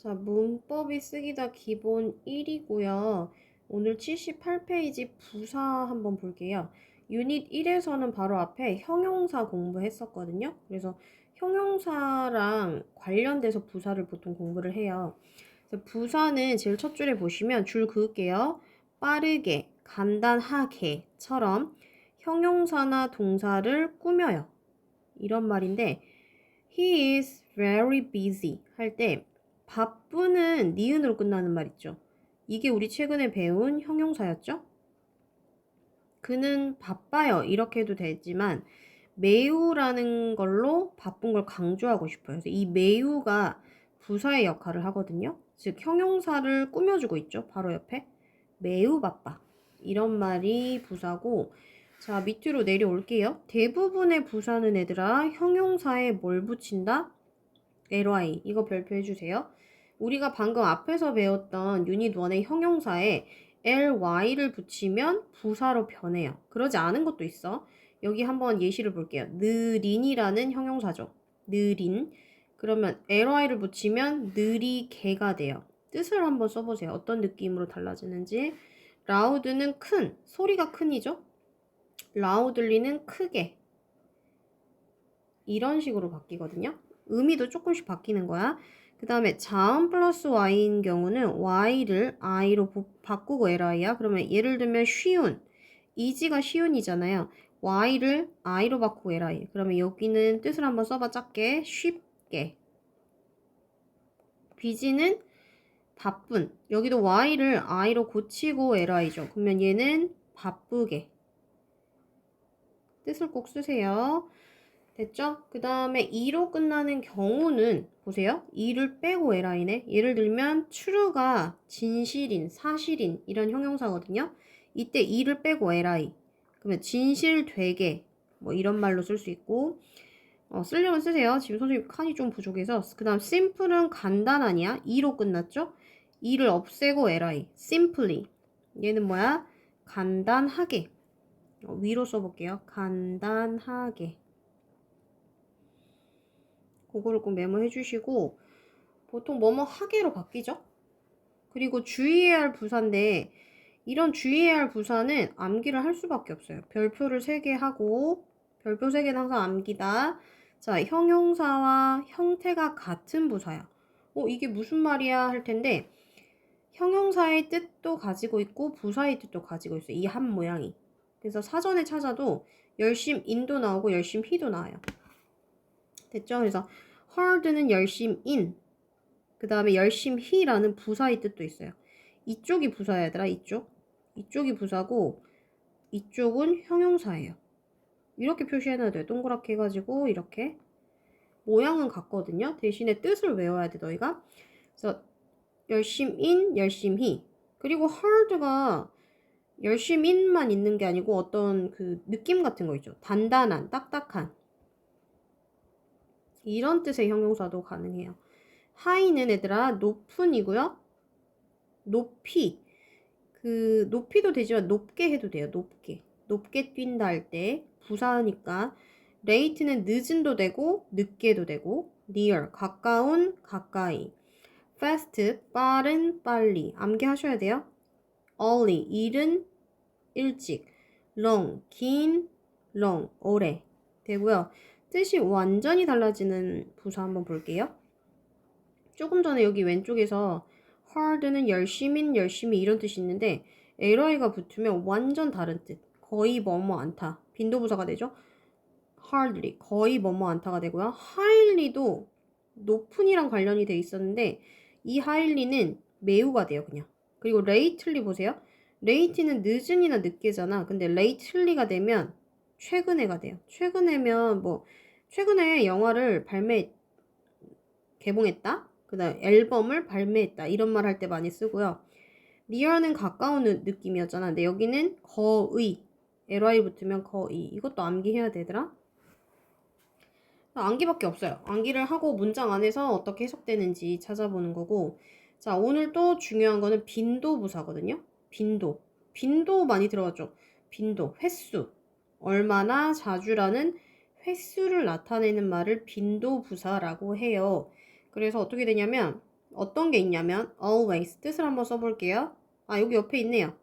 자, 문법이 쓰기다 기본 1이고요. 오늘 78페이지 부사 한번 볼게요. 유닛 1에서는 바로 앞에 형용사 공부했었거든요. 그래서 형용사랑 관련돼서 부사를 보통 공부를 해요. 그래서 부사는 제일 첫 줄에 보시면 줄 그을게요. 빠르게, 간단하게처럼 형용사나 동사를 꾸며요. 이런 말인데 He is very busy 할 때 바쁘는 니은으로 끝나는 말 있죠. 이게 우리 최근에 배운 형용사였죠? 그는 바빠요. 이렇게 해도 되지만 매우라는 걸로 바쁜 걸 강조하고 싶어요. 그래서 이 매우가 부사의 역할을 하거든요. 즉 형용사를 꾸며주고 있죠. 바로 옆에 매우 바빠. 이런 말이 부사고 자 밑으로 내려올게요. 대부분의 부사는 얘들아 형용사에 뭘 붙인다? ly 이거 별표해 주세요. 우리가 방금 앞에서 배웠던 유닛 1의 형용사에 ly를 붙이면 부사로 변해요. 그러지 않은 것도 있어. 여기 한번 예시를 볼게요. 느린이라는 형용사죠. 느린. 그러면 ly를 붙이면 느리게가 돼요. 뜻을 한번 써보세요. 어떤 느낌으로 달라지는지. loud는 큰, 소리가 큰이죠. loudly는 크게. 이런 식으로 바뀌거든요. 의미도 조금씩 바뀌는 거야. 그 다음에 자음 플러스 y인 경우는 y를 i로 바꾸고 ly야. 그러면 예를 들면 쉬운, easy가 쉬운이잖아요. y를 i로 바꾸고 ly. 그러면 여기는 뜻을 한번 써봐 작게. 쉽게. busy는 바쁜. 여기도 y를 i로 고치고 ly죠. 그러면 얘는 바쁘게. 뜻을 꼭 쓰세요. 됐죠? 그 다음에 e로 끝나는 경우는 보세요. e를 빼고 ly네. 예를 들면 true가 진실인, 사실인 이런 형용사거든요. 이때 e를 빼고 ly. 그러면 진실되게 뭐 이런 말로 쓸 수 있고 쓰려면 쓰세요. 지금 선생님 칸이 좀 부족해서. 그 다음 simple은 간단하냐? e로 끝났죠? e를 없애고 ly. simply. 얘는 뭐야? 간단하게. 위로 써볼게요. 간단하게. 그거를 꼭 메모해 주시고 보통 뭐뭐 하게로 바뀌죠? 그리고 주의해야 할 부사인데 이런 주의해야 할 부사는 암기를 할 수밖에 없어요. 별표를 3개 하고 별표 3개는 항상 암기다. 자, 형용사와 형태가 같은 부사야. 이게 무슨 말이야 할 텐데 형용사의 뜻도 가지고 있고 부사의 뜻도 가지고 있어요. 이 한 모양이. 그래서 사전에 찾아도 열심 인도 나오고 열심 히도 나와요. 됐죠? 그래서 hard는 열심인 그 다음에 열심히라는 부사의 뜻도 있어요. 이쪽이 부사야 얘들아. 이쪽이 부사고 이쪽은 형용사예요. 이렇게 표시해놔야 돼요. 동그랗게 해가지고 이렇게 모양은 같거든요. 대신에 뜻을 외워야 돼 너희가. 그래서 열심인, 열심히. 그리고 hard가 열심인만 있는 게 아니고 어떤 그 느낌 같은 거 있죠. 단단한, 딱딱한. 이런 뜻의 형용사도 가능해요. 하이는 얘들아 높은이고요. 높이. 그 높이도 되지만 높게 해도 돼요. 높게 뛴다 할 때 부사니까 late는 늦은도 되고 늦게도 되고 near 가까운 가까이 fast 빠른 빨리 암기하셔야 돼요. early 이른 일찍 long 긴 long 오래 되고요. 뜻이 완전히 달라지는 부사 한번 볼게요. 조금 전에 여기 왼쪽에서 hard는 열심인, 열심히 이런 뜻이 있는데 ly가 붙으면 완전 다른 뜻. 거의 뭐뭐 않다. 빈도부사가 되죠. hardly 거의 뭐뭐 않다가 되고요. highly도 높은이랑 관련이 돼 있었는데 이 highly는 매우가 돼요 그냥. 그리고 lately 보세요. late는 늦은이나 늦게잖아. 근데 lately가 되면 최근에가 돼요. 최근에면 뭐 최근에 영화를 개봉했다. 그 다음 앨범을 발매했다. 이런 말 할 때 많이 쓰고요. near는 가까운 느낌이었잖아. 근데 여기는 거의 ly 붙으면 거의. 이것도 암기해야 되더라. 암기밖에 없어요. 암기를 하고 문장 안에서 어떻게 해석되는지 찾아보는 거고. 자, 오늘 또 중요한 거는 빈도부사거든요. 빈도 많이 들어봤죠. 빈도, 횟수. 얼마나 자주라는 횟수를 나타내는 말을 빈도부사라고 해요. 그래서 어떻게 되냐면 어떤 게 있냐면 always 뜻을 한번 써볼게요. 아, 여기 옆에 있네요.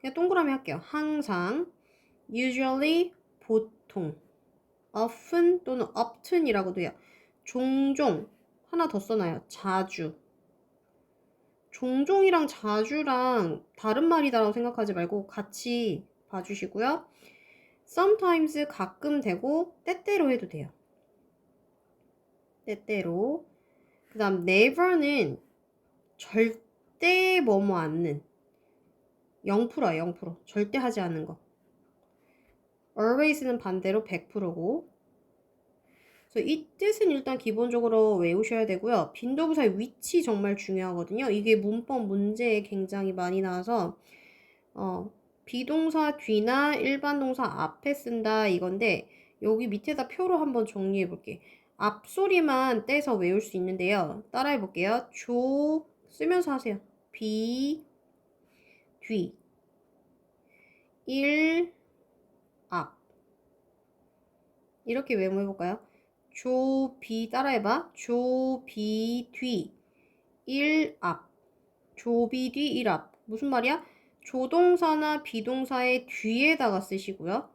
그냥 동그라미 할게요. 항상, usually 보통, often 또는 often이라고도 해요. 종종, 하나 더 써놔요. 자주. 종종이랑 자주랑 다른 말이다라고 생각하지 말고 같이 봐주시고요. sometimes 가끔 되고 때때로 해도 돼요. 때때로. 그 다음 never는 절대 뭐뭐 않는 0%야 0% 절대 하지 않는 거. always는 반대로 100%고. 그래서 이 뜻은 일단 기본적으로 외우셔야 되고요. 빈도부사의 위치 정말 중요하거든요. 이게 문법 문제에 굉장히 많이 나와서 비동사 뒤나 일반 동사 앞에 쓴다 이건데 여기 밑에다 표로 한번 정리해 볼게. 앞소리만 떼서 외울 수 있는데요. 따라해 볼게요. 조 쓰면서 하세요. 비, 뒤, 일, 앞. 이렇게 메모해 볼까요? 조, 비 따라해봐. 조, 비, 뒤, 일, 앞. 조, 비, 뒤, 일, 앞. 무슨 말이야? 조동사나 비동사의 뒤에다가 쓰시고요.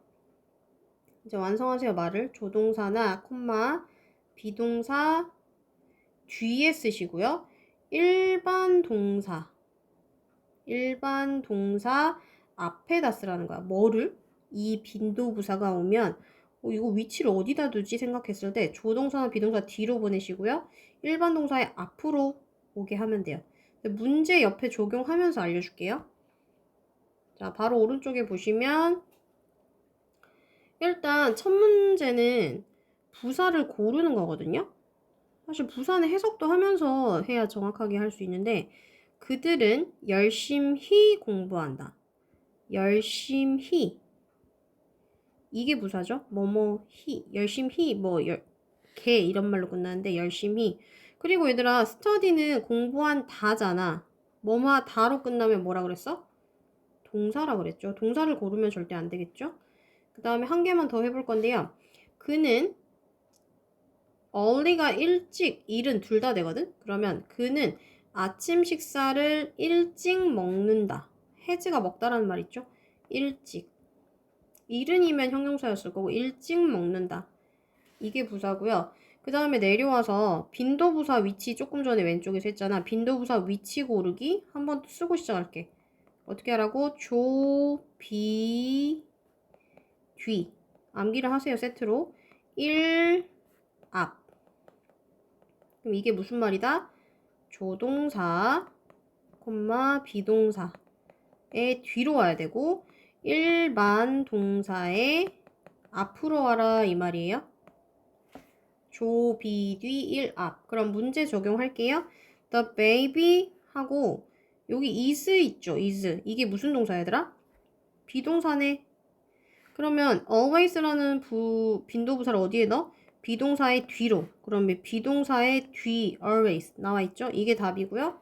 이제 완성하세요. 말을. 조동사나 콤마 비동사 뒤에 쓰시고요. 일반 동사 앞에다 쓰라는 거야. 뭐를? 이 빈도부사가 오면 이거 위치를 어디다 두지 생각했을 때 조동사나 비동사 뒤로 보내시고요. 일반 동사의 앞으로 오게 하면 돼요. 문제 옆에 적용하면서 알려줄게요. 자, 바로 오른쪽에 보시면 일단 첫 문제는 부사를 고르는 거거든요. 사실 부사는 해석도 하면서 해야 정확하게 할 수 있는데 그들은 열심히 공부한다. 열심히 이게 부사죠. 뭐뭐히 열심히 개 이런 말로 끝나는데 열심히. 그리고 얘들아 study는 공부한다잖아. 뭐뭐다로 끝나면 뭐라 그랬어? 동사라 그랬죠. 동사를 고르면 절대 안 되겠죠. 그 다음에 한 개만 더 해볼 건데요. 그는 early가 일찍, 일은 둘 다 되거든? 그러면 그는 아침 식사를 일찍 먹는다. has가 먹다라는 말 있죠? 일찍. 이른이면 형용사였을 거고 일찍 먹는다. 이게 부사고요. 그 다음에 내려와서 빈도부사 위치 조금 전에 왼쪽에서 했잖아. 빈도부사 위치 고르기 한번 쓰고 시작할게. 어떻게 하라고? 조, 비, 뒤. 암기를 하세요. 세트로. 1, 앞. 그럼 이게 무슨 말이다? 조동사, 비동사의 뒤로 와야 되고 일반 동사의 앞으로 와라 이 말이에요. 조, 비, 뒤, 일, 앞. 그럼 문제 적용할게요. The baby 하고 여기 is 있죠. is. 이게 무슨 동사 얘들아? 비동사네. 그러면 always라는 빈도부사를 어디에 넣어? 비동사의 뒤로. 그러면 비동사의 뒤 always 나와 있죠? 이게 답이고요.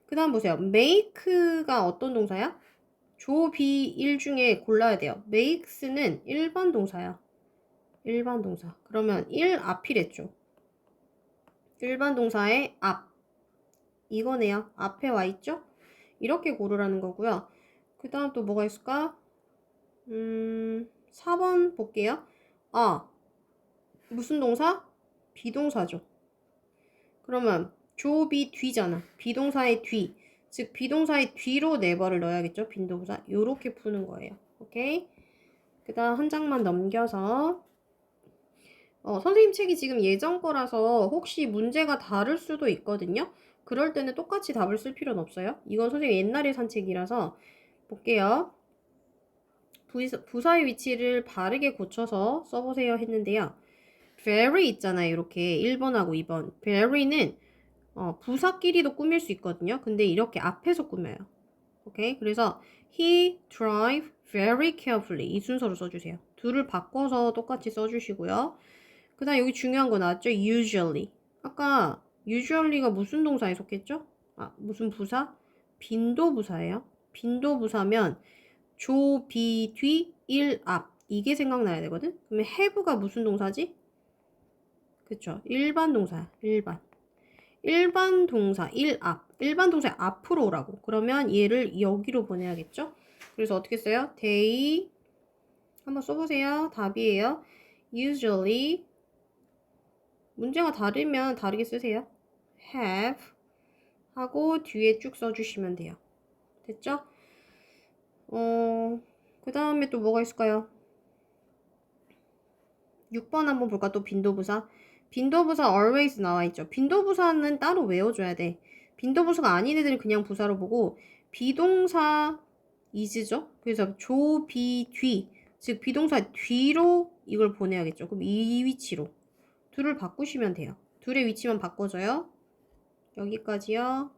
그 다음 보세요. make가 어떤 동사야? 조, 비, 일 중에 골라야 돼요. makes는 일반 동사야. 일반 동사. 그러면 일 앞이랬죠. 일반 동사의 앞. 이거네요. 앞에 와 있죠? 이렇게 고르라는 거고요. 그 다음 또 뭐가 있을까? 4번 볼게요. 아, 무슨 동사? 비동사죠. 그러면 조비 뒤잖아. 비동사의 뒤. 즉 비동사의 뒤로 네버를 넣어야겠죠. 빈도부사. 요렇게 푸는 거예요. 오케이? 그 다음 한 장만 넘겨서 선생님 책이 지금 예전 거라서 혹시 문제가 다를 수도 있거든요. 그럴 때는 똑같이 답을 쓸 필요는 없어요. 이건 선생님 옛날에 산 책이라서 볼게요. 부사의 위치를 바르게 고쳐서 써보세요 했는데요. very 있잖아요. 이렇게 1번하고 2번. very는 부사끼리도 꾸밀 수 있거든요. 근데 이렇게 앞에서 꾸며요. 오케이? 그래서 he drive very carefully 이 순서로 써주세요. 둘을 바꿔서 똑같이 써주시고요. 그 다음 여기 중요한 거 나왔죠? usually. 아까 usually가 무슨 동사에 속했죠? 무슨 부사? 빈도부사예요. 빈도부사면 조, 비, 뒤, 일, 앞. 이게 생각나야 되거든? 그러면 have가 무슨 동사지? 그쵸. 일반 동사야. 일반. 일반 동사 1앞. 일반 동사 앞으로 오라고. 그러면 얘를 여기로 보내야겠죠? 그래서 어떻게 써요? They 한번 써보세요. 답이에요. Usually 문제가 다르면 다르게 쓰세요. Have 하고 뒤에 쭉 써주시면 돼요. 됐죠? 그 다음에 또 뭐가 있을까요? 6번 한번 볼까? 또 빈도부사. 빈도부사 always 나와있죠. 빈도부사는 따로 외워줘야 돼. 빈도부사가 아닌 애들은 그냥 부사로 보고 비동사 is죠? 그래서 조, 비, 뒤. 즉 비동사 뒤로 이걸 보내야겠죠. 그럼 이 위치로. 둘을 바꾸시면 돼요. 둘의 위치만 바꿔줘요. 여기까지요.